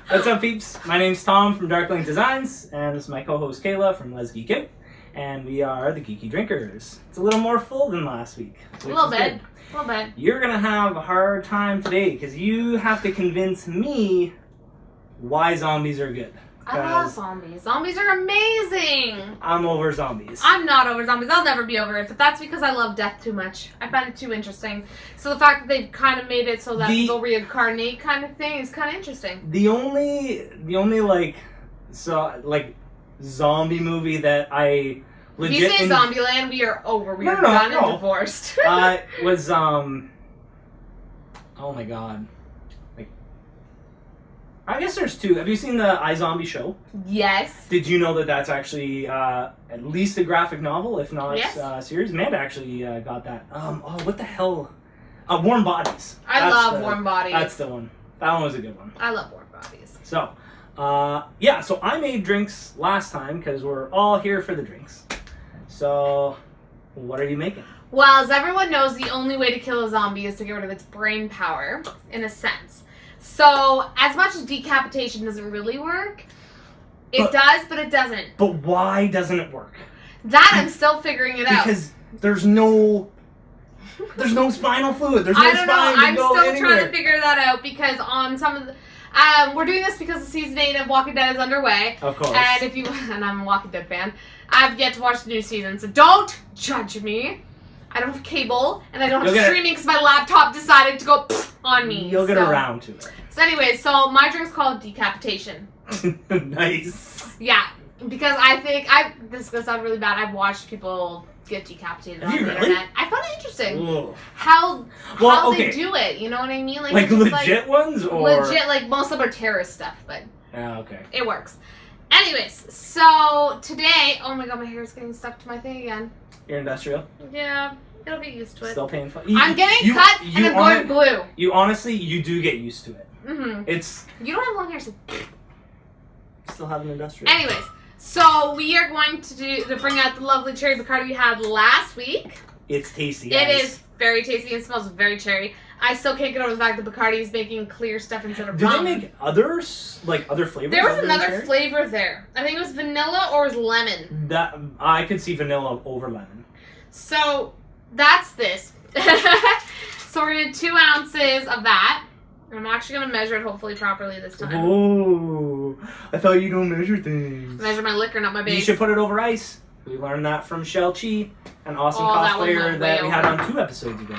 What's up, peeps? My name's Tom from Darkling Designs, and this is my co-host Kayla from Lez Geek Out, and we are the Geeky Drinkers. It's a little more full than last week. A little bit. A little bit. You're gonna have a hard time today because you have to convince me why zombies are good. I love zombies. Zombies are amazing. I'm over zombies. I'm not over zombies. I'll never be over it, but that's because I love death too much. I find it too interesting. So the fact that they've kind of made it so that people reincarnate kind of thing is kind of interesting. The only zombie movie that I legit... If you say Zombieland, we are over. We are done and divorced. Was oh my god. I guess there's two. Have you seen the iZombie show? Yes. Did you know that that's actually at least a graphic novel, if not series? Amanda actually got that. What the hell? Warm Bodies. I love Warm Bodies. That's the one. That one was a good one. I love Warm Bodies. So, yeah. So I made drinks last time because we're all here for the drinks. So, what are you making? Well, as everyone knows, the only way to kill a zombie is to get rid of its brain power, in a sense. So, as much as decapitation doesn't really work, it does, but it doesn't. But why doesn't it work? That I'm still figuring it out. Because there's no spinal fluid. There's no spine to go anywhere. I'm still trying to figure that out because on some of the... we're doing this because the season 8 of Walking Dead is underway. Of course. And I'm a Walking Dead fan. I've yet to watch the new season, so don't judge me. I don't have cable, and I don't have streaming because my laptop decided to go on me. You'll get around to it. So anyway, so my drink's called Decapitation. Nice. Yeah, because I think this is gonna sound really bad. I've watched people get decapitated on the internet. I found it interesting. Ugh. How they do it. You know what I mean? Like legit ones, or legit? Like most of them are terrorist stuff, but okay, it works. Anyways, so today, oh my god, my hair is getting stuck to my thing again. You're industrial. Yeah. It'll get used to it. Still painful. I'm getting cut and I'm going blue. You honestly, you do get used to it. Mm-hmm. You don't have long hair, so... Still have an industrial. Anyways, so we are going to bring out the lovely cherry Bacardi we had last week. It's tasty, guys. It is very tasty and smells very cherry. I still can't get over the fact that Bacardi is making clear stuff instead of rum. Do they make others, like other flavors? There was another flavor there. I think it was vanilla or it was lemon. That I could see vanilla over lemon. So... that's this. So we're going to do 2 ounces of that. I'm actually going to measure it hopefully properly this time. Oh, I thought you don't measure things. Measure my liquor, not my base. You should put it over ice. We learned that from Shell Chi, an awesome cosplayer that we had on 2 episodes ago.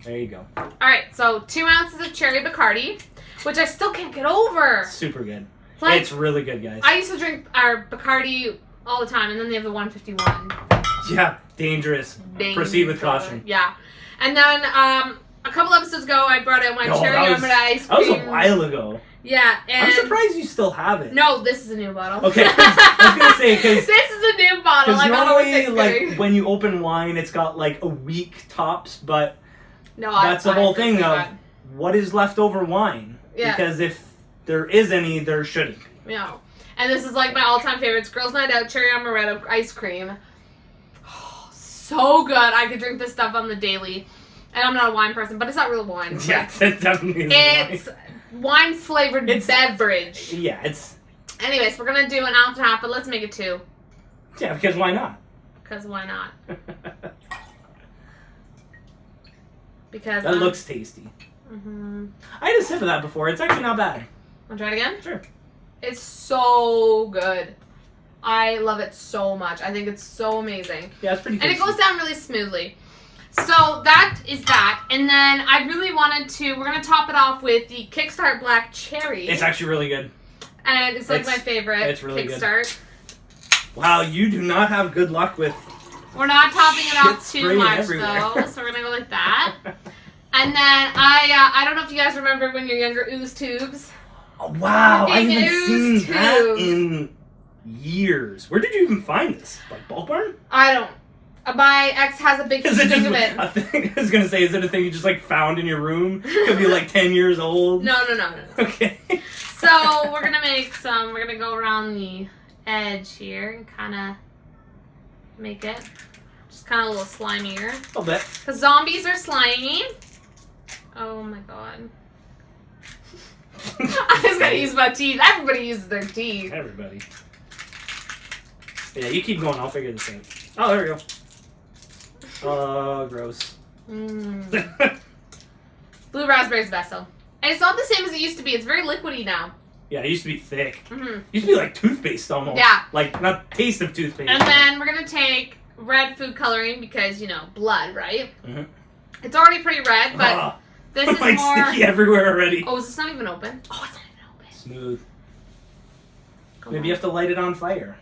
There you go. Alright, so 2 ounces of cherry Bacardi, which I still can't get over. Super good. Like, it's really good, guys. I used to drink our Bacardi all the time, and then they have the 151. Yeah, dangerous. Proceed with caution. Yeah. And then a couple episodes ago, I brought out my cherry almond ice cream. That was a while ago. Yeah, and... I'm surprised you still have it. No, this is a new bottle. Okay, I was going to say, because... this is a new bottle. Because normally, like, when you open wine, it's got, like, a week tops, but that's the whole thing of what is leftover wine. Yeah. Because if there is any, there shouldn't. Yeah. And this is, like, my all-time favorites. Girls' Night Out, cherry amaretto ice cream. So good. I could drink this stuff on the daily. And I'm not a wine person, but it's not real wine. Yeah, it definitely is It's wine-flavored beverage. Yeah, it's... Anyways, we're going to do 1.5 ounces, but let's make it 2. Yeah, because why not? Because why not? Because... that looks tasty. Mm-hmm. I had a sip of that before. It's actually not bad. Want to try it again? Sure. It's so good. I love it so much. I think it's so amazing. Yeah, it's pretty tasty. And it goes down really smoothly. So that is that. And then I really wanted to... we're going to top it off with the Kickstart Black Cherry. It's actually really good. And it's like my favorite. It's really Kickstart. Good. Wow, you do not have good luck with... we're not topping it off too much, though. So we're going to go like that. And then I don't know if you guys remember when you're younger, Ooze Tubes. Oh, wow, I haven't seen that in years. Where did you even find this? Like Bulk Barn? I don't. My ex has a big thing of it. I was going to say, is it a thing you just like found in your room? Could be like 10 years old. No. Okay. So we're going to make some, we're going to go around the edge here and kind of make it just kind of a little slimier. A little bit. Because zombies are slimy. Oh my god. I was gonna use my teeth. Everybody uses their teeth. Everybody. Yeah, you keep going. I'll figure this out. Oh, there we go. Oh, gross. Blue raspberry is best though. And it's not the same as it used to be. It's very liquidy now. Yeah, it used to be thick. It used to be like toothpaste almost. Yeah. Like, not taste of toothpaste. And then we're going to take red food coloring because, blood, right? It's already pretty red, but this is like more... sticky everywhere already. Oh, is this not even open? Oh, it's not even open. Smooth. Maybe you have to light it on fire.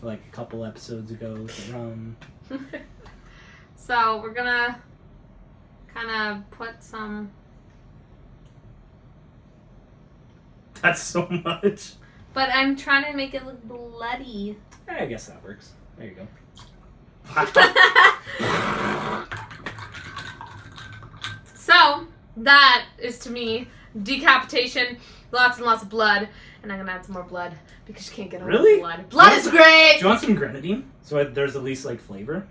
Like a couple episodes ago with the rum. So, we're going to kind of put some... That's so much. But I'm trying to make it look bloody. I guess that works. There you go. So, that is to me decapitation, lots and lots of blood, and I'm going to add some more blood because you can't get enough blood. Blood is great! Do you want some grenadine? So there's at least, like, flavor?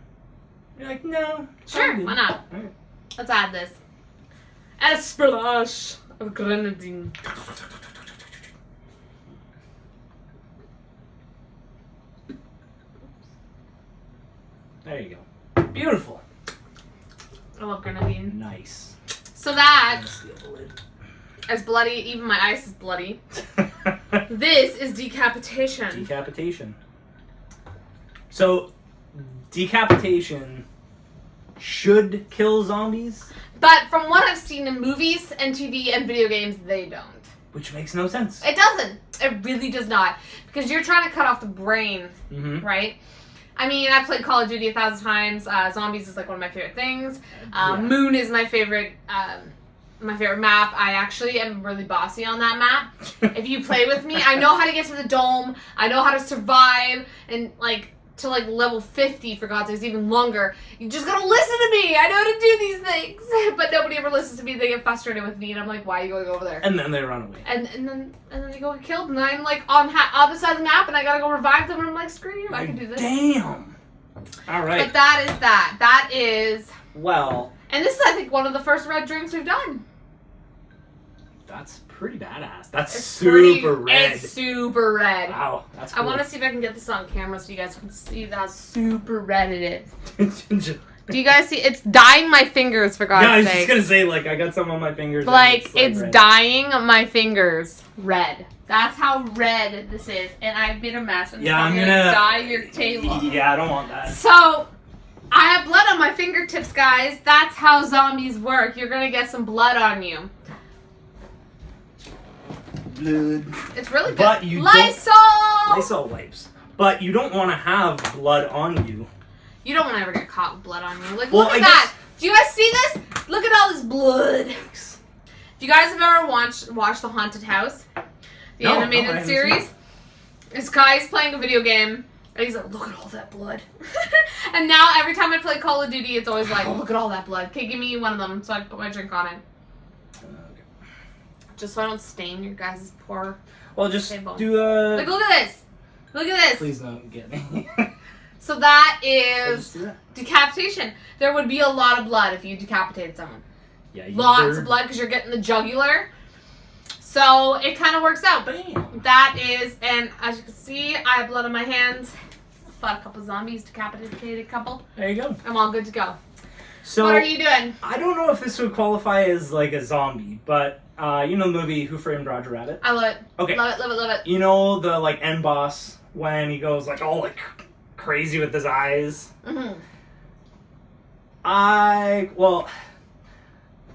You're like, no. Sure, why not? Right. Let's add this. Add a splash of grenadine. There you go. Beautiful. I love grenadine. Nice. So that is bloody. Even my ice is bloody. This is decapitation. Decapitation. So, decapitation should kill zombies. But from what I've seen in movies and TV and video games, they don't. Which makes no sense. It doesn't. It really does not. Because you're trying to cut off the brain, right? I mean, I've played Call of Duty 1,000 times. Zombies is like one of my favorite things. Moon is my favorite map. I actually am really bossy on that map. If you play with me, I know how to get to the dome. I know how to survive and to level 50, for God's sakes, even longer. You just gotta listen to me. I know how to do these things. But nobody ever listens to me. They get frustrated with me, and I'm like, why are you going over there? And then they run away. And then they go get killed, and I'm like on the side of the map, and I gotta go revive them, and I'm like, screw you, I can do this. Damn. All right. But that is that. That is... Well... And this is, I think, one of the first red drinks we've done. That's pretty badass. That's super red. It's super red. Wow, that's cool. I want to see if I can get this on camera so you guys can see how super red it is. Do you guys see? It's dyeing my fingers, for God's sake. Yeah, I was just going to say, I got some on my fingers. It's dyeing my fingers red. That's how red this is. And I've been a mess. And I'm going to dye your table. Yeah, I don't want that. So... I have blood on my fingertips, guys. That's how zombies work. You're going to get some blood on you. Blood. It's really good. But you Lysol wipes. But you don't want to have blood on you. You don't want to ever get caught with blood on you. Look at that. Do you guys see this? Look at all this blood. If you guys have ever watched The Haunted House, the animated series, this guy's playing a video game. And he's like, look at all that blood. And now every time I play Call of Duty, it's always like, look at all that blood. Okay, give me one of them so I can put my drink on it. Okay. Just so I don't stain your guys' poor... Well, just do a... Look at this. Look at this. Please don't get me. So that is decapitation. There would be a lot of blood if you decapitated someone. Yeah, lots of blood because you're getting the jugular. So it kind of works out. Bam. That is, and as you can see, I have blood on my hands. Fought a couple zombies, decapitated a couple. There you go. I'm all good to go. So what are you doing? I don't know if this would qualify as a zombie, but you know the movie Who Framed Roger Rabbit? I love it. Okay. Love it, love it, love it. You know the end boss when he goes all crazy with his eyes? Mm-hmm.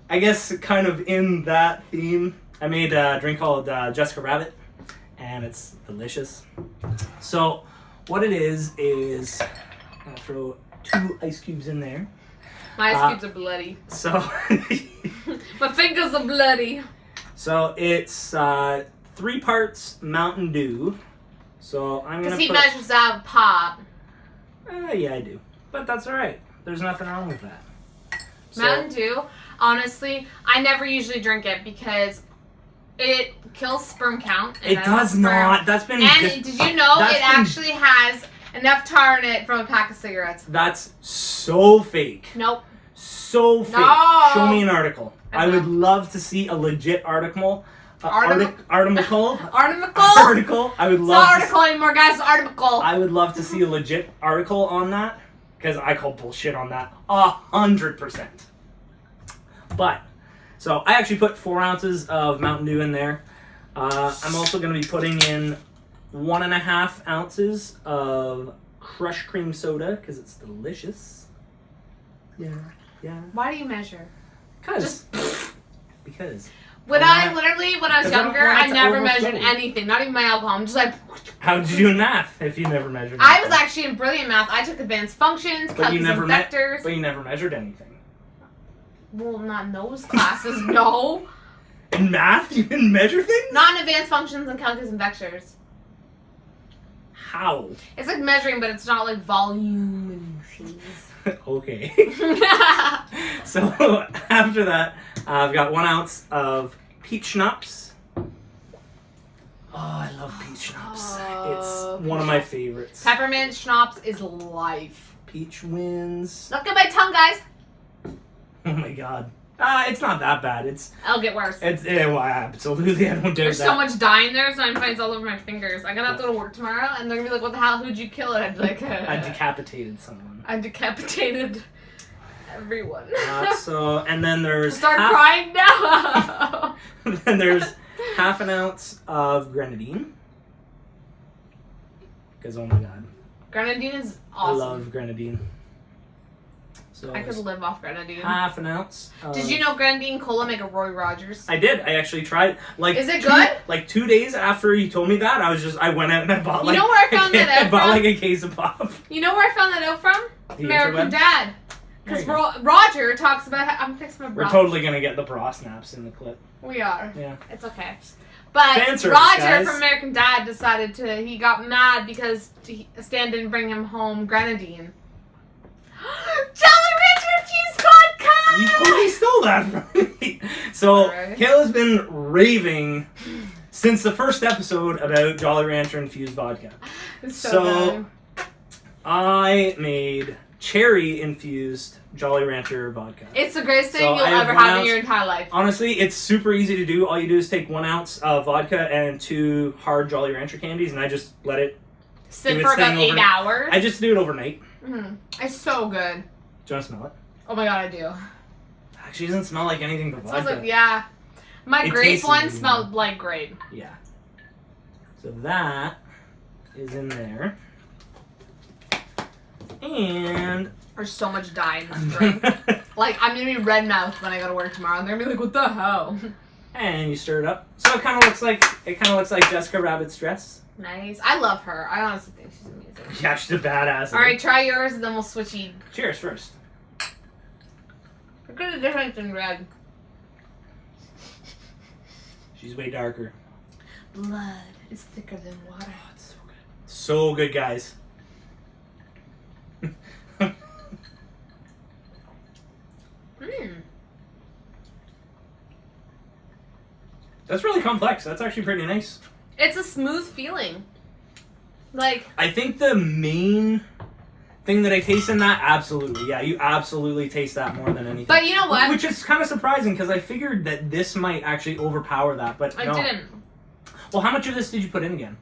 I guess kind of in that theme, I made a drink called Jessica Rabbit, and it's delicious. So what it is I'm going to throw 2 ice cubes in there. My ice cubes are bloody. So my fingers are bloody. So it's 3 parts Mountain Dew. So I'm going to Because he measures out pop. Yeah, I do. But that's alright. There's nothing wrong with that. Mountain Dew, honestly, I never usually drink it because it kills sperm count. It does not. That's been... And did you know it actually has enough tar in it from a pack of cigarettes? That's so fake. Nope. so fake. No. Show me an article. I I would love to see a legit article. Article? Article. Article? I would It's love. not article anymore, guys. It's article. I would love to see a legit article on that, because I call bullshit on that 100%. But so I actually put 4 ounces of Mountain Dew in there. I'm also going to be putting in 1.5 ounces of crushed cream soda because it's delicious. Yeah. Why do you measure? Because. When I was younger, I never measured overflow. anything, not even my alcohol. I'm just like. How did you do in math if you never measured? I anything? was actually in brilliant math. I took advanced functions, calculus and vectors. But you never measured anything. Well, not in those classes, no. In math, you didn't measure things? Not in advanced functions and calculus and vectors. How? It's like measuring, but it's not like volume and things. Okay. So after that, I've got 1 ounce of peach schnapps. Oh, I love peach schnapps. It's one of my favorites. Peppermint schnapps is life. Peach wins. Look at my tongue, guys. Oh my god. It's not that bad. It'll get worse. Well, absolutely. I don't doubt There's that. so much dye in there, so I'm finds all over my fingers. I'm gonna have to go to work tomorrow, and they're gonna be like, "What the hell? Who'd you kill?" And I'd be like, I decapitated someone. I decapitated everyone. And then there's Start crying now. Then there's 1/2 ounce of Grenadine. Because oh my god, Grenadine is awesome. I love Grenadine. So I could live off Grenadine. 1/2 ounce. Did you know Grenadine Cola make a Roy Rogers? I did. I actually tried. Is it good? Like 2 days after you told me that, I went out and I bought. You know where I found that out I bought from? like a case of pop. You know where I found that out from? The American interweb? Dad. Because Roger talks about how I'm fixing my bra. We're totally gonna get the bra snaps in the clip. We are. Yeah. It's okay. But Fan service, Roger guys. from American Dad he got mad because Stan didn't bring him home Grenadine. Jolly Rancher infused vodka! You totally stole that from me. So, Alright. Kayla's been raving since the first episode about Jolly Rancher infused vodka. It's so good. I made cherry infused Jolly Rancher vodka. It's the greatest thing So you'll I have ever 1 have in ounce. your entire life. Honestly, it's super easy to do. All you do is take 1 ounce of vodka and 2 hard Jolly Rancher candies, and I just let it Sit do for its thing about 8 overnight. hours. I just do it overnight. It's so good. Do you want to smell it? Oh my god, I do. Actually, it doesn't smell like anything but It smells vodka. like, yeah. My It grape tastes one amazing. smelled like grape. Yeah. So that is in there. And There's so much dye in this drink. Like, I'm gonna be red mouthed when I go to work tomorrow. And they're gonna be like, what the hell? and you stir it up. So it kind of looks like Jessica Rabbit's dress. Nice. I love her. I honestly think she's amazing. Yeah, she's a badass. Alright, try yours and then we'll switch each. Cheers first. Look at the difference in red. She's way darker. Blood is thicker than water. Oh, it's so good. So good, guys. That's really complex. That's actually pretty nice. It's a smooth feeling. Like, I think the main thing that I taste in that, absolutely. Yeah, you absolutely taste that more than anything. but you know what? Which is kind of surprising because I figured that this might actually overpower that, but I no. didn't. Well, how much of this did you put in again?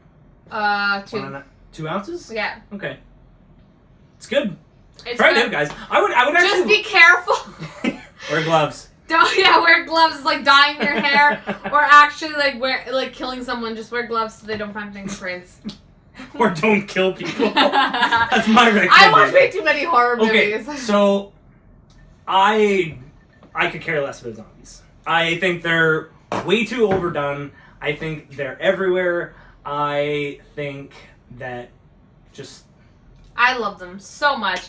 2. 2 ounces? Yeah. Okay. It's good. It's Try it good. out, guys. I would actually... Just be careful. Wear gloves. Don't wear gloves like dyeing your hair or actually like killing someone. Just wear gloves so they don't find fingerprints. Or don't kill people. That's my recommendation. I watch way too many horror movies. Okay, so I could care less about zombies. I think they're way too overdone. I think they're everywhere. I think that just... I love them so much.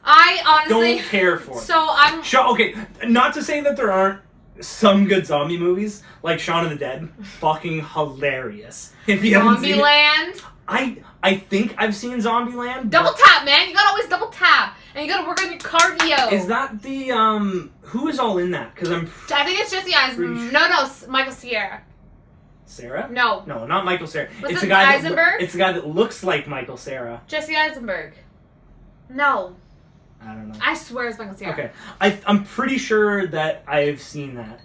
I honestly don't care for it. So I'm Okay, not to say that there aren't some good zombie movies, like Shaun of the Dead. Fucking hilarious. If you haven't seen it. Zombieland. I think I've seen Zombieland. Double tap, man. You gotta always double tap, and you gotta work on your cardio. Is that the who is all in that? Because I think it's Jesse Eisenberg. No, Michael Cera. Sarah? No, not Michael Cera. Was It's it the guy Eisenberg? It's the guy that looks like Michael Cera. Jesse Eisenberg. No. I don't know. I swear it's Michael Cera. Okay. I'm pretty sure that I've seen that.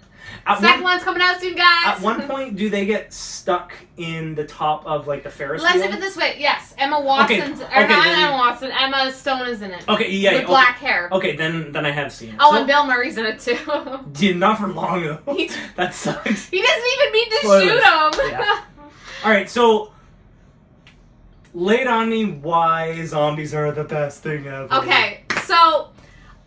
Second one's coming out soon, guys. At one point, do they get stuck in the top of, like, the Ferris wheel? Let's look it this way. Yes, Emma Watson's... Not Emma Watson. Emma Stone is in it. Okay, yeah. With black hair. Okay, then I have seen it. Oh, and Bill Murray's in it, too. Dude, not for long, though. That sucks. He doesn't even need to shoot him. Yeah. Alright, so... lay it on me why zombies are the best thing ever. Okay, so...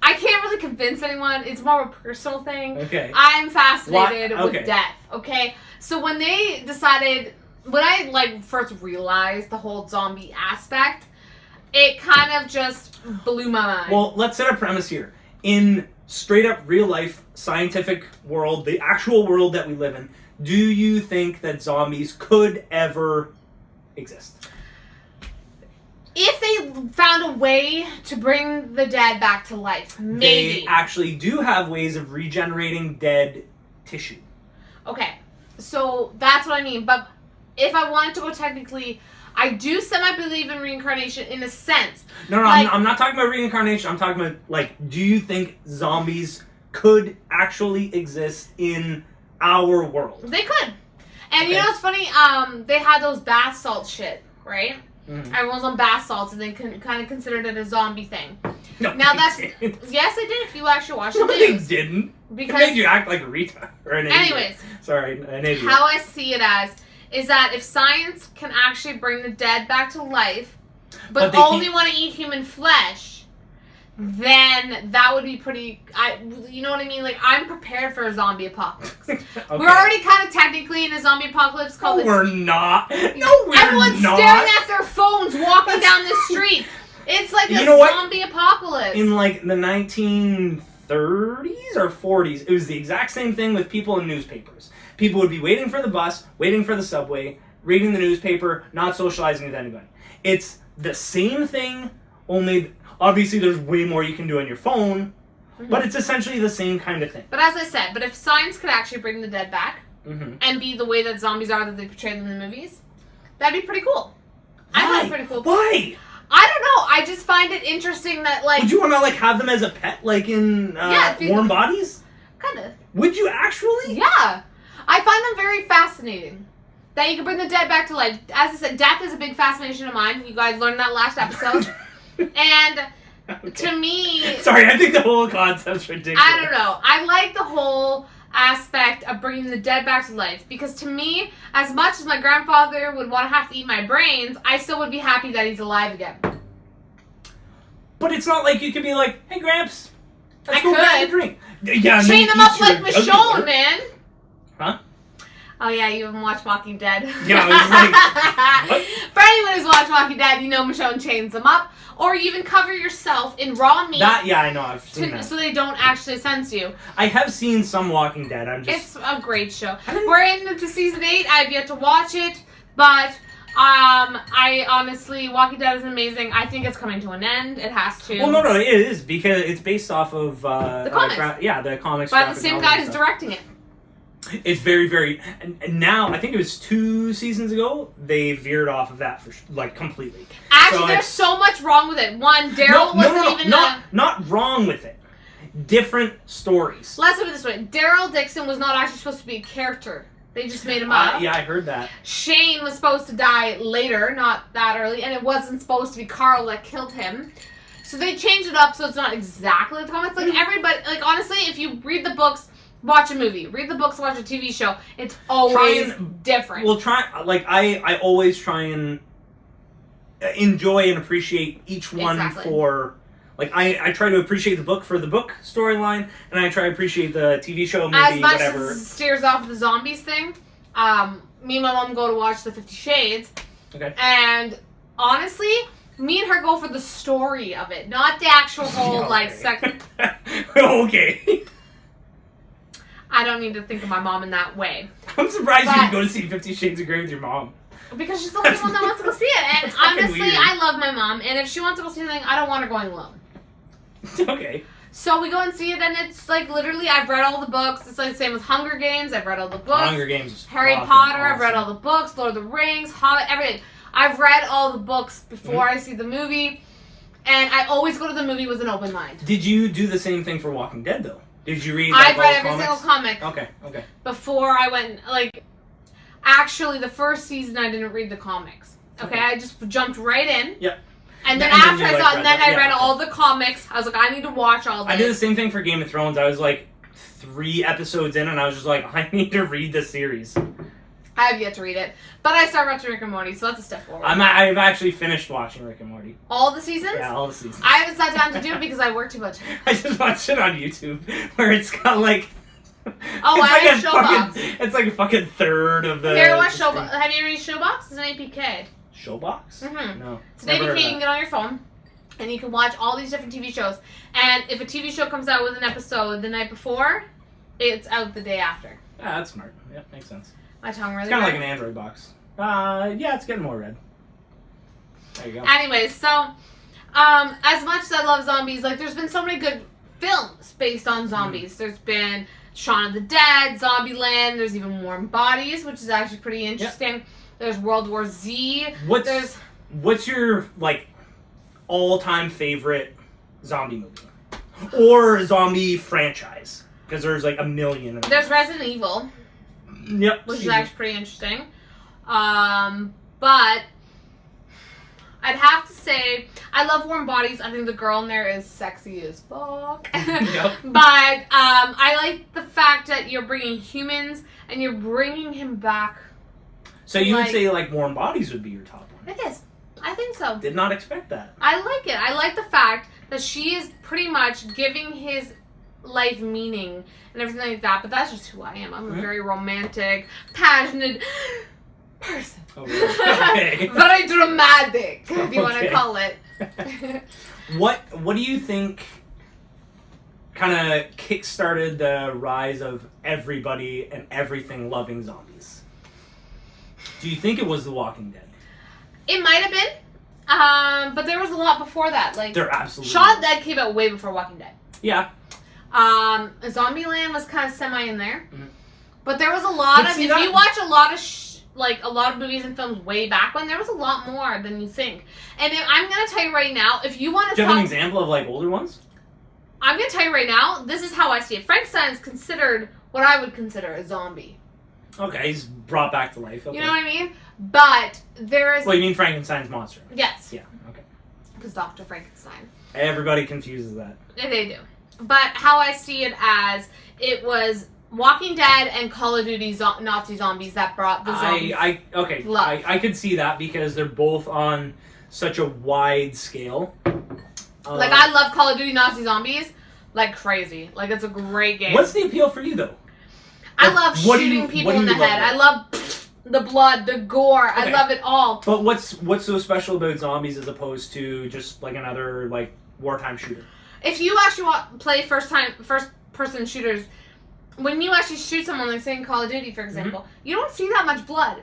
I can't really convince anyone. It's more of a personal thing. Okay. I'm fascinated with death. Okay. So when they decided, when I like first realized the whole zombie aspect, it kind of just blew my mind. Well, let's set a premise here. In straight up real life scientific world, the actual world that we live in, do you think that zombies could ever exist? If they found a way to bring the dead back to life, maybe. They actually do have ways of regenerating dead tissue. Okay, so that's what I mean. But if I wanted to go technically, I do semi-believe in reincarnation in a sense. No, like, I'm not talking about reincarnation. I'm talking about, like, do you think zombies could actually exist in our world? They could. And you know what's funny? They had those bath salt shit, right? Mm-hmm. Everyone's on bath salts, and they kind of considered it a zombie thing. No, now that's yes, they did. If you actually watch the news, they didn't. Because it made you act like a retard or an idiot. Anyways, sorry, an idiot. How I see it as is that if science can actually bring the dead back to life, but only want to eat human flesh, then that would be pretty. You know what I mean? Like, I'm prepared for a zombie apocalypse. Okay. We're already kind of technically in a zombie apocalypse. No, we're not. No, we're Everyone's not. staring at their phones, walking down the street. It's like a zombie apocalypse. In like the 1930s or 40s, it was the exact same thing with people in newspapers. People would be waiting for the bus, waiting for the subway, reading the newspaper, not socializing with anybody. It's the same thing, only obviously there's way more you can do on your phone, but it's essentially the same kind of thing. But as I said, if science could actually bring the dead back and be the way that zombies are that they portray them in the movies, that'd be pretty cool. I think it's pretty cool. Why? I don't know. I just find it interesting that, like... Would you want to, like, have them as a pet, like, in Warm Bodies? Kind of. Would you actually? Yeah. I find them very fascinating. That you can bring the dead back to life. As I said, death is a big fascination of mine. You guys learned that last episode. And to me... Sorry, I think the whole concept's ridiculous. I don't know. I like the whole aspect of bringing the dead back to life. Because to me, as much as my grandfather would want to have to eat my brains, I still would be happy that he's alive again. But it's not like you could be like, hey, Gramps, let's go could. grab a drink. Yeah, chain them up like Michonne, man. Huh? Oh, yeah, you haven't watched Walking Dead. Yeah, I was like, what? For anyone who's watched Walking Dead, you know Michonne chains them up. Or you even cover yourself in raw meat. Yeah, I know. I've seen that. So they don't actually sense you. I have seen some Walking Dead. It's a great show. We're into season 8. I've yet to watch it. But I honestly, Walking Dead is amazing. I think it's coming to an end. It has to. Well, no, it is. Because it's based off of... the comics. The comics. By the same guy who's directing it. It's very, very... And now, I think it was 2 seasons ago, they veered off of that, completely. Actually, there's so much wrong with it. One, Daryl wasn't even... Not wrong with it. Different stories. Let's put it this way. Daryl Dixon was not actually supposed to be a character. They just made him up. Yeah, I heard that. Shane was supposed to die later, not that early, and it wasn't supposed to be Carl that killed him. So they changed it up so it's not exactly the comics. Like, everybody... Like, honestly, if you read the books... Watch a movie. Read the books, watch a TV show. It's always different. Well, I always try and enjoy and appreciate each one for... Like, I try to appreciate the book for the book storyline, and I try to appreciate the TV show, movie, as much whatever. As it steers off the zombies thing, me and my mom go to watch the 50 Shades. Okay. And honestly, me and her go for the story of it, not the actual whole, second... Okay. I don't need to think of my mom in that way. I'm surprised you go to see 50 Shades of Grey with your mom. Because she's the only one that wants to go see it. And honestly, I love my mom. And if she wants to go see something, I don't want her going alone. Okay. So we go and see it, and it's like literally, I've read all the books. It's like the same with Hunger Games. I've read all the books. Hunger Games. Harry Potter. Awesome. I've read all the books. Lord of the Rings. Hobbit. Everything. I've read all the books before I see the movie. And I always go to the movie with an open mind. Did you do the same thing for Walking Dead, though? Did you read, I've read every comics? single comic. Okay. Before I went, actually, the first season I didn't read the comics. Okay, I just jumped right in. Yep. And then after I saw it, and then I read all the comics. I was like, I need to watch all this. I did the same thing for Game of Thrones. I was 3 episodes in, and I was just like, I need to read the series. I have yet to read it, but I started watching Rick and Morty, so that's a step forward. I've actually finished watching Rick and Morty. All the seasons? Yeah, all the seasons. I haven't sat down to do it because I work too much. I just watched it on YouTube, where it's got Oh, I have Showbox. It's like a fucking third of the... Have you ever watched Showbox? Have you ever used Showbox? It's an APK. Showbox? Mm-hmm. No. It's an APK you can get on your phone, and you can watch all these different TV shows. And if a TV show comes out with an episode the night before, it's out the day after. Yeah, that's smart. Yeah, makes sense. My tongue really It's kind of like an Android box. Yeah, it's getting more red. There you go. Anyways, so, as much as I love zombies, there's been so many good films based on zombies. There's been Shaun of the Dead, Zombieland, there's even Warm Bodies, which is actually pretty interesting. Yep. There's World War Z. What's your, all-time favorite zombie movie? Or zombie franchise? Because there's, a million of them. There's Resident Evil. Yep. Which is actually pretty interesting. But I'd have to say, I love Warm Bodies. I think the girl in there is sexy as fuck. Yep. But I like the fact that you're bringing humans and you're bringing him back. So you would say, Warm Bodies would be your top one? It is. I think so. Did not expect that. I like it. I like the fact that she is pretty much giving his life meaning and everything like that, but that's just who I am. I'm a very romantic, passionate person. Okay. Very dramatic, if you want to call it. What do you think kind of kick-started the rise of everybody and everything loving zombies? Do you think it was The Walking Dead? It might have been, but there was a lot before that. There absolutely Shaun of the Dead came out way before Walking Dead. Yeah. Zombieland was kind of semi in there, but there was a lot of. If you watch a lot of a lot of movies and films way back when, there was a lot more than you think. And I'm gonna tell you right now, if you want to, do you have an example of older ones? I'm gonna tell you right now. This is how I see it. Frankenstein is considered what I would consider a zombie. Okay, he's brought back to life. Okay. You know what I mean? But there is. Well, you mean Frankenstein's monster? Yes. Yeah. Okay. Because Dr. Frankenstein. Everybody confuses that. They do. But how I see it as, it was Walking Dead and Call of Duty Nazi zombies that brought the zombies. I could see that because they're both on such a wide scale. I love Call of Duty Nazi zombies like crazy. It's a great game. What's the appeal for you though? I love shooting people in the head. I love the blood, the gore. Okay. I love it all. But what's so special about zombies as opposed to just another wartime shooter? If you actually play first person shooters, when you actually shoot someone, say in Call of Duty, for example, you don't see that much blood.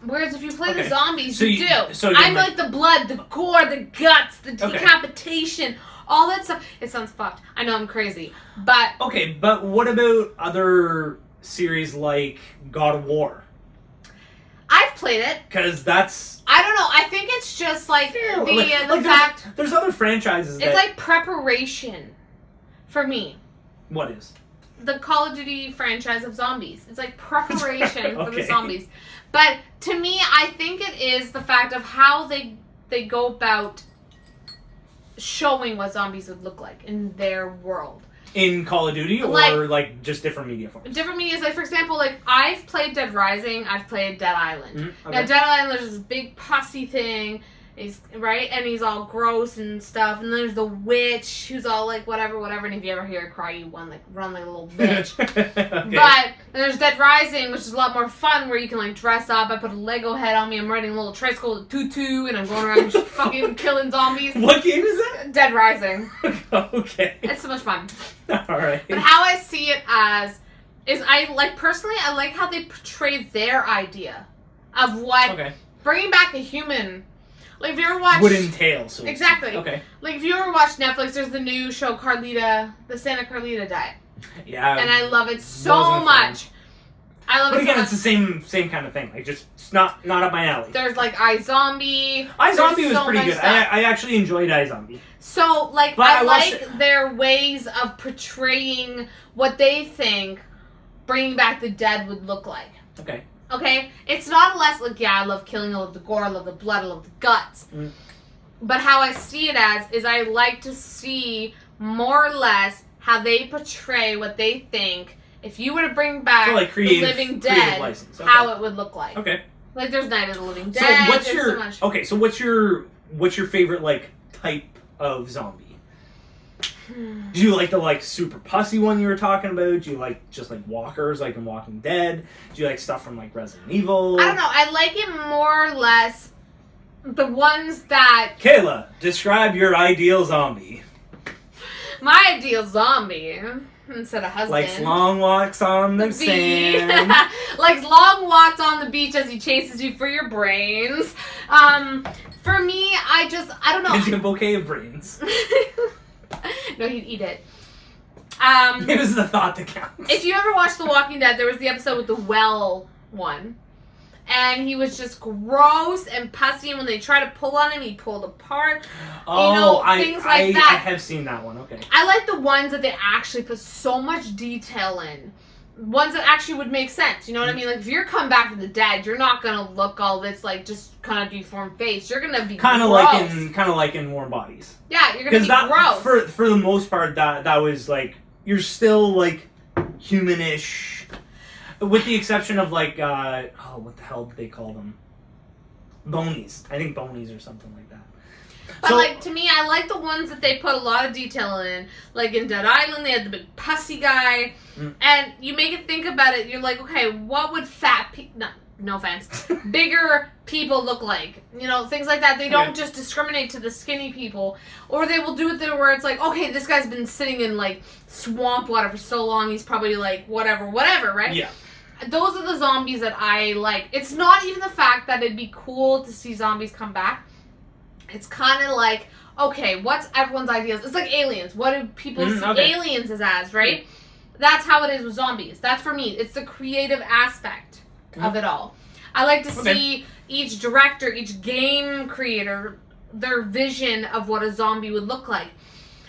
Whereas if you play the zombies, you do. So I like the blood, the gore, the guts, the decapitation, all that stuff. It sounds fucked. I know I'm crazy, but okay. But what about other series like God of War? I've played it. Because that's... I don't know. I think it's just the fact... There's other franchises It's like preparation for me. What is? The Call of Duty franchise of zombies. It's like preparation for the zombies. But to me, I think it is the fact of how they go about showing what zombies would look like in their world. In Call of Duty or just different media forms? Different media. For example, I've played Dead Rising, I've played Dead Island. Mm-hmm. Okay. Now, Dead Island, there's this big pussy thing, right? And he's all gross and stuff. And then there's the witch who's all whatever. And if you ever hear her cry, you run like a little bitch. Okay. But there's Dead Rising, which is a lot more fun, where you can dress up. I put a Lego head on me. I'm riding a little tricycle with a tutu, and I'm going around just fucking killing zombies. What game is that? Dead Rising. Okay. It's so much fun. All right. But how I see it as is, personally, I like how they portray their idea of what bringing back a human. If you ever watch... Would entail. So exactly. Okay. If you ever watch Netflix, there's the new show Carlita, the Santa Carlita Diet. Yeah. And I love it so much. I love but it again, so it's the same kind of thing. Like, just it's not up my alley. There's like iZombie. iZombie was pretty good. Stuff. I actually enjoyed iZombie. So, like, but I like their ways of portraying what they think bringing back the dead would look like. Okay. Okay? It's not less like, yeah, I love killing, I love the gore, I love the blood, I love the guts. Mm. But how I see it as is I like to see more or less how they portray what they think if you were to bring back the Living Dead, okay. How it would look like. Okay. Like, there's Night of the Living Dead. So what's your favorite like type of zombie? Do you like the like super pussy one you were talking about? Do you like just like walkers like in Walking Dead? Do you like stuff from like Resident Evil? I don't know. I like it more or less the ones that... Kayla, describe your ideal zombie. My ideal zombie, instead of husband. Likes long walks on the sand. Likes long walks on the beach as he chases you for your brains. For me, I don't know. Gives you a bouquet of brains. No, he'd eat it. It was the thought that counts. If you ever watched The Walking Dead, there was the episode with the well one. And he was just gross and pussy, and when they tried to pull on him, he pulled apart. Oh, things like that. I have seen that one, okay. I like the ones that they actually put so much detail in. Ones that actually would make sense, you know what I mean? Like, if you're coming back from the dead, you're not gonna look all this, like, just kind of deformed face. You're gonna be kind of gross. like in Warm Bodies. Yeah, you're gonna be gross. For the most part, that was, like, you're still, like, humanish. With the exception of, like, what the hell do they call them? Bonies. I think bonies or something like that. But, like, to me, I like the ones that they put a lot of detail in. Like, in Dead Island, they had the big pussy guy. And you make it think about it, you're like, okay, what would fat people... No offense. Bigger people look like. You know, things like that. They don't just discriminate to the skinny people. Or they will do it there where it's like, okay, this guy's been sitting in, like, swamp water for so long, he's probably, like, whatever, right? Yeah. Those are the zombies that I like. It's not even the fact that it'd be cool to see zombies come back. It's kind of like, okay, what's everyone's ideas? It's like aliens. What do people see aliens as, right? That's how it is with zombies. That's for me. It's the creative aspect of it all. I like to see each director, each game creator, their vision of what a zombie would look like.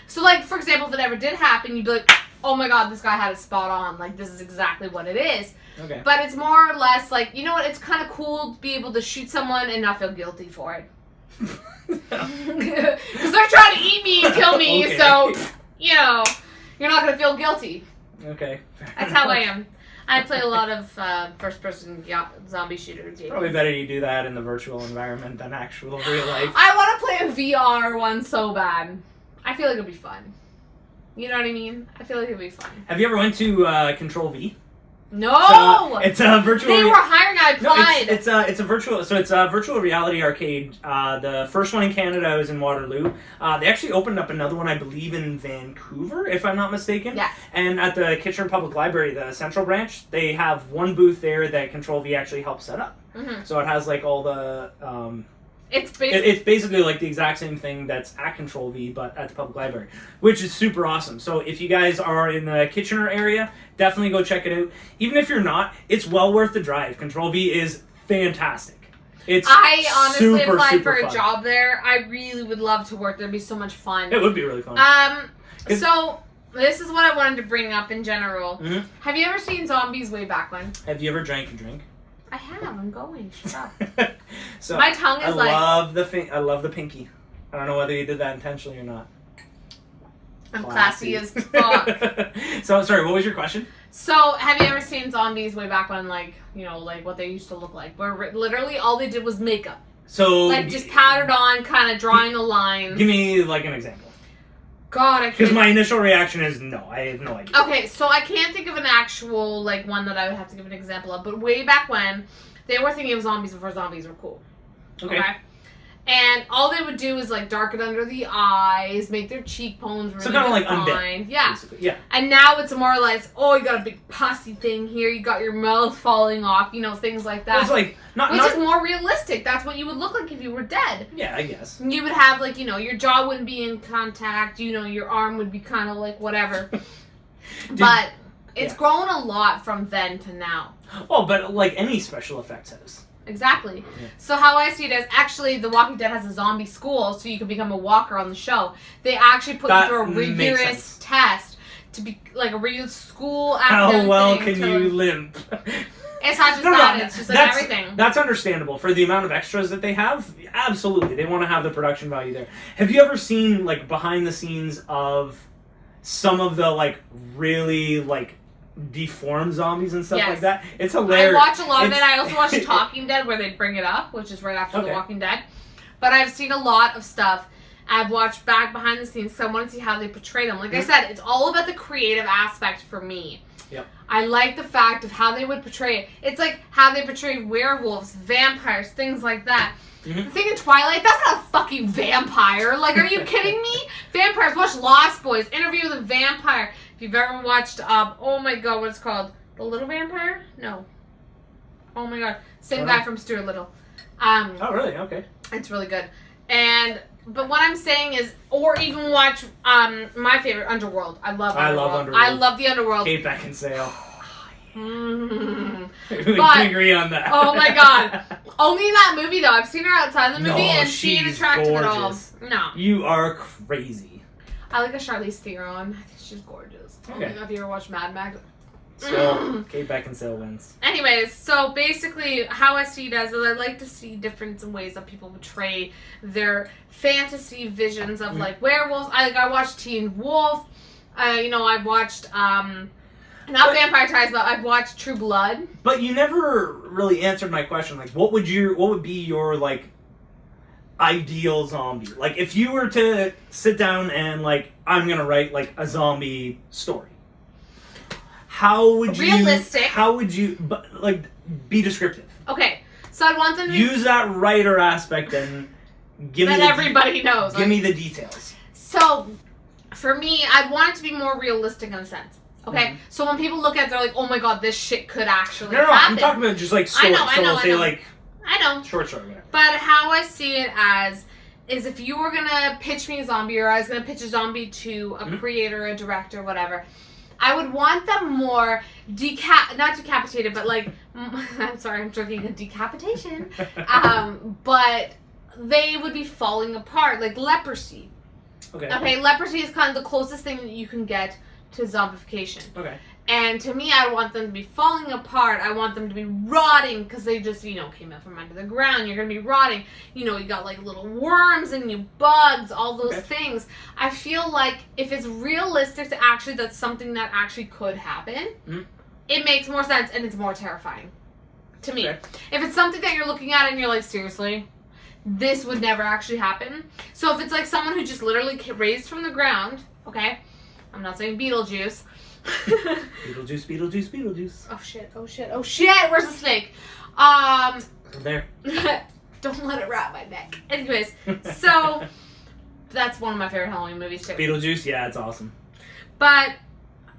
So, like, for example, if it ever did happen, you'd be like, oh my god, this guy had it spot on. Like, this is exactly what it is. Okay. But it's more or less like, you know what, it's kind of cool to be able to shoot someone and not feel guilty for it. Because they're trying to eat me and kill me, so, you know, you're not going to feel guilty. Okay. That's how I am. I play a lot of first-person zombie shooter games. Probably better you do that in the virtual environment than actual real life. I want to play a VR one so bad. I feel like it'll be fun. You know what I mean? I feel like it'll be fun. Have you ever went to Control V? No! It's a virtual... They were hiring, I applied! No, it's a virtual reality arcade. The first one in Canada was in Waterloo. They actually opened up another one, I believe, in Vancouver, if I'm not mistaken. Yes. And at the Kitchener Public Library, the Central Branch, they have one booth there that Control V actually helps set up. Mm-hmm. So it has, like, all the... It's basically like the exact same thing that's at Control V, but at the public library, which is super awesome. So if you guys are in the Kitchener area, definitely go check it out. Even if you're not, it's well worth the drive. Control V is fantastic. I honestly applied for a job there. I really would love to work there. It'd be so much fun. It would be really fun. So this is what I wanted to bring up in general. Mm-hmm. Have you ever seen Zombies Way Back When? Have you ever drank a drink? I have. I'm going. Shut up. So my tongue is I love the pinky. I don't know whether you did that intentionally or not. I'm classy as fuck. So, sorry, what was your question? So, have you ever seen Zombies Way Back When, like, you know, like what they used to look like? Where literally all they did was makeup. So... Like, just powdered on, kind of drawing a line. Give me, like, an example. God, I can't... Because my initial reaction is no, I have no idea. Okay, so I can't think of an actual, like, one that I would have to give an example of, but way back when, they were thinking of zombies before zombies were cool. Okay? And all they would do is, like, darken under the eyes, make their cheekbones really kind of like undead. Yeah. Basically. Yeah. And now it's more like, oh, you got a big pussy thing here, you got your mouth falling off, you know, things like that. It's like, which is more realistic. That's what you would look like if you were dead. Yeah, I guess. You would have, like, you know, your jaw wouldn't be in contact, you know, your arm would be kind of like whatever. But It's grown a lot from then to now. Oh, but like any special effects has. Exactly. Yeah. So how I see it is, actually, The Walking Dead has a zombie school, so you can become a walker on the show. They actually put you through a rigorous test to be like a real school academic. How well can you limp? It's not just that, it's just like everything. That's understandable. For the amount of extras that they have, absolutely. They want to have the production value there. Have you ever seen, like, behind the scenes of some of the, like, really, like, deformed zombies and stuff like that? It's hilarious. I watch a lot of it. I also watch Talking Dead, where they bring it up, which is right after The Walking Dead. But I've seen a lot of stuff. I've watched back behind the scenes, so I want to see how they portray them. Like I said, it's all about the creative aspect for me. Yep. I like the fact of how they would portray it. It's like how they portray werewolves, vampires, things like that. The thing in Twilight, that's not a fucking vampire. Like, are you kidding me? Vampires, watch Lost Boys, Interview with a Vampire. If you've ever watched, oh my god, what's it called? The Little Vampire? No. Oh my god. Same guy from Stuart Little. Oh, really? Okay. It's really good. But what I'm saying is, or even watch my favorite, Underworld. I love Underworld. I love the Underworld. Kate Beckinsale. We can agree on that. Oh my god. Only in that movie, though. I've seen her outside the movie, and she ain't attractive at all. No. You are crazy. I like a Charlize Theron. I think she's gorgeous. Okay. Oh my god, have you ever watched Mad Max? So, Kate Beckinsale wins. Anyways, so basically, how I see it is I like to see different ways that people portray their fantasy visions of, like, werewolves. I watched Teen Wolf. I've watched, not Vampire Ties, but I've watched True Blood. But you never really answered my question. Like, what would be your, like, ideal zombie? Like, if you were to sit down and, like, I'm gonna write, like, a zombie story. How would you... Realistic. How would you... But, like, be descriptive. Okay. So I'd want them to... Use that writer aspect and give me... That everybody knows. Give me the details. So, for me, I'd want it to be more realistic in a sense. Okay? So when people look at it, they're like, oh my god, this shit could actually happen. I'm talking about just, like, story. I know. I know. Short story, whatever. But how I see it as... is if you were gonna pitch me a zombie, or I was gonna pitch a zombie to a creator, a director, whatever... I would want them more not decapitated, but like, I'm sorry, I'm drinking a decapitation. But they would be falling apart, like leprosy. Okay, leprosy is kind of the closest thing that you can get to zombification. Okay. And to me, I want them to be falling apart. I want them to be rotting because they just, came up from under the ground. You're going to be rotting. You got like little worms and you bugs, all those things. I feel like if it's realistic to actually, that's something that actually could happen, it makes more sense and it's more terrifying to me. If it's something that you're looking at and you're like, seriously, this would never actually happen. So if it's like someone who just literally raised from the ground, okay, I'm not saying Beetlejuice. Beetlejuice. Oh shit, where's the snake? There. Don't let it wrap my neck. Anyways, so that's one of my favorite Halloween movies too. Beetlejuice, yeah, it's awesome. But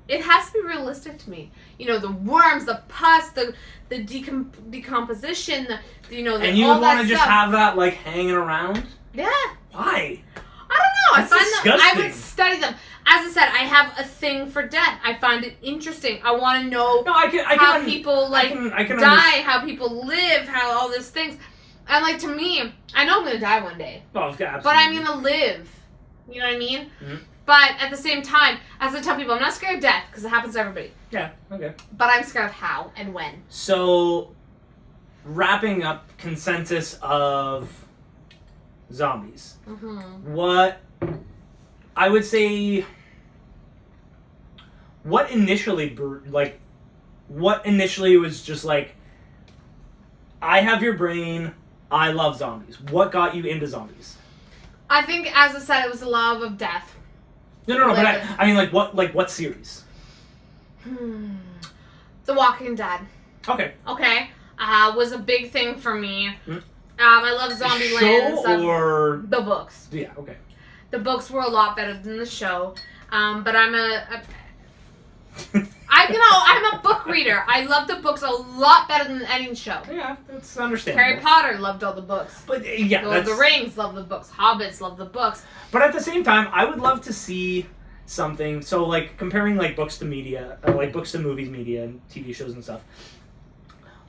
it has to be realistic to me. The worms, the pus, the decomposition, and you would want to just have that, like, hanging around? Yeah. Why? I don't know. Disgusting. I would study them. As I said, I have a thing for death. I find it interesting. I want to know how people die, how people live, how all these things. And like, to me, I know I'm going to die one day. Oh, absolutely. But I'm going to live. You know what I mean? Mm-hmm. But at the same time, as I tell people, I'm not scared of death because it happens to everybody. Yeah, okay. But I'm scared of how and when. So, wrapping up consensus of zombies. What I would say, what initially was just like, I have your brain, I love zombies. What got you into zombies? I think, as I said, it was the love of death. No, but I mean, what series? The Walking Dead. Okay. Was a big thing for me. I love Zombieland. Show or the books? Yeah, okay. The books were a lot better than the show, but I'm I'm a book reader. I love the books a lot better than any show. Yeah, that's understandable. Harry Potter loved all the books. But yeah, Lord of the Rings loved the books. Hobbits loved the books. But at the same time, I would love to see something. So like comparing like books to media, like books to movies, media, and TV shows and stuff.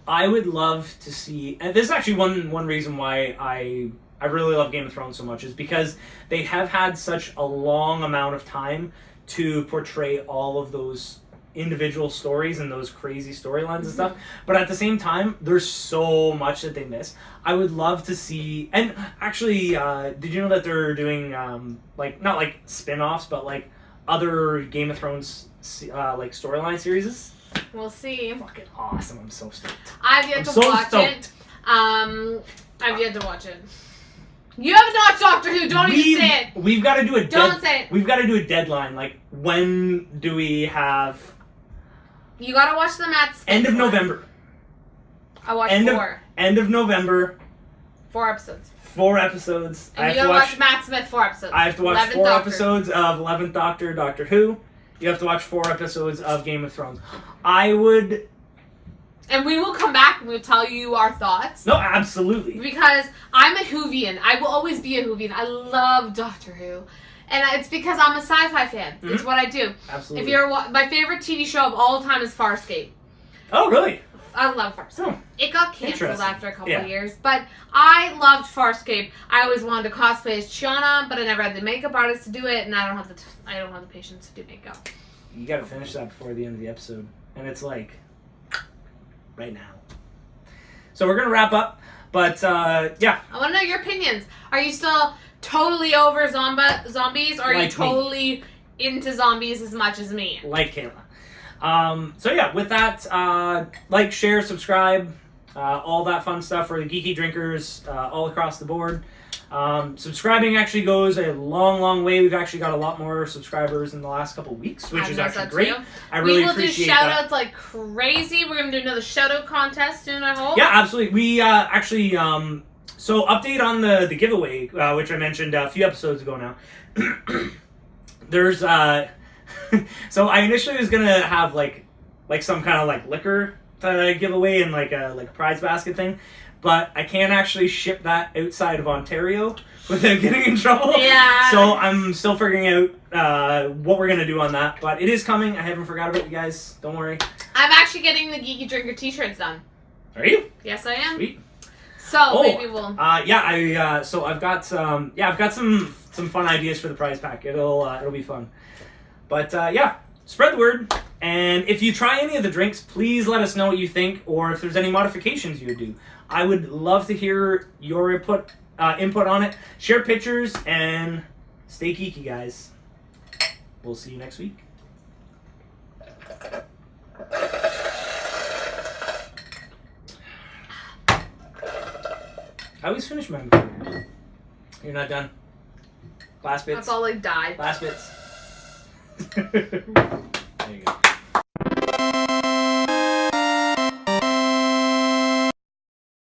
I would love to see, and this is actually one reason why I really love Game of Thrones so much, is because they have had such a long amount of time to portray all of those individual stories and those crazy storylines and stuff. But at the same time, there's so much that they miss. I would love to see, and actually, did you know that they're doing like not like spin-offs, but like other Game of Thrones like storyline series? We'll see. Fucking awesome! I'm so stoked. I've yet to watch it. I've yet to watch it. You haven't watched Doctor Who. Don't even say it. We've got to do a. Don't say it. We've got to do a deadline. Like, when do we have? You gotta watch the Matt's. End of November. I watched 4. End of November. 4 episodes. 4 episodes. And you gotta watch Matt Smith 4 episodes. I have to watch 4 episodes of 11th Doctor, Doctor Who. You have to watch 4 episodes of Game of Thrones. I would... And we will come back and we'll tell you our thoughts. No, absolutely. Because I'm a Whovian. I will always be a Whovian. I love Doctor Who. And it's because I'm a sci-fi fan. Mm-hmm. It's what I do. Absolutely. If you're my favorite TV show of all time is Farscape. Oh, really? I love Farscape. Oh, it got canceled after a couple of years, but I loved Farscape. I always wanted to cosplay as Chiana, but I never had the makeup artist to do it, and I don't have the patience to do makeup. You got to finish that before the end of the episode, and it's like right now. So we're gonna wrap up, but yeah. I want to know your opinions. Are you still totally over zombies, or are you totally into zombies as much as me? Like Kayla. So yeah, with that, like, share, subscribe, all that fun stuff for the Geeky Drinkers all across the board. Subscribing actually goes a long way. We've actually got a lot more subscribers in the last couple of weeks, which is actually great. I really appreciate that. We will do shout-outs like crazy. We're going to do another shout-out contest soon, I hope. Yeah, absolutely. We actually... so update on the giveaway, which I mentioned a few episodes ago now. There's... so I initially was going to have like some kind of like liquor giveaway and like a prize basket thing. But I can't actually ship that outside of Ontario without getting in trouble. Yeah. So I'm still figuring out what we're going to do on that. But it is coming. I haven't forgot about you guys. Don't worry. I'm actually getting the Geeky Drinker t-shirts done. Are you? Yes, I am. Sweet. So maybe we'll... yeah, so I've got some... Yeah, I've got some fun ideas for the prize pack. It'll be fun. But yeah, spread the word. And if you try any of the drinks, please let us know what you think, or if there's any modifications you would do. I would love to hear your input on it. Share pictures, and stay geeky, guys. We'll see you next week. I always finish mine before. You're not done. Last bits. That's all I died. Last bits. There you go.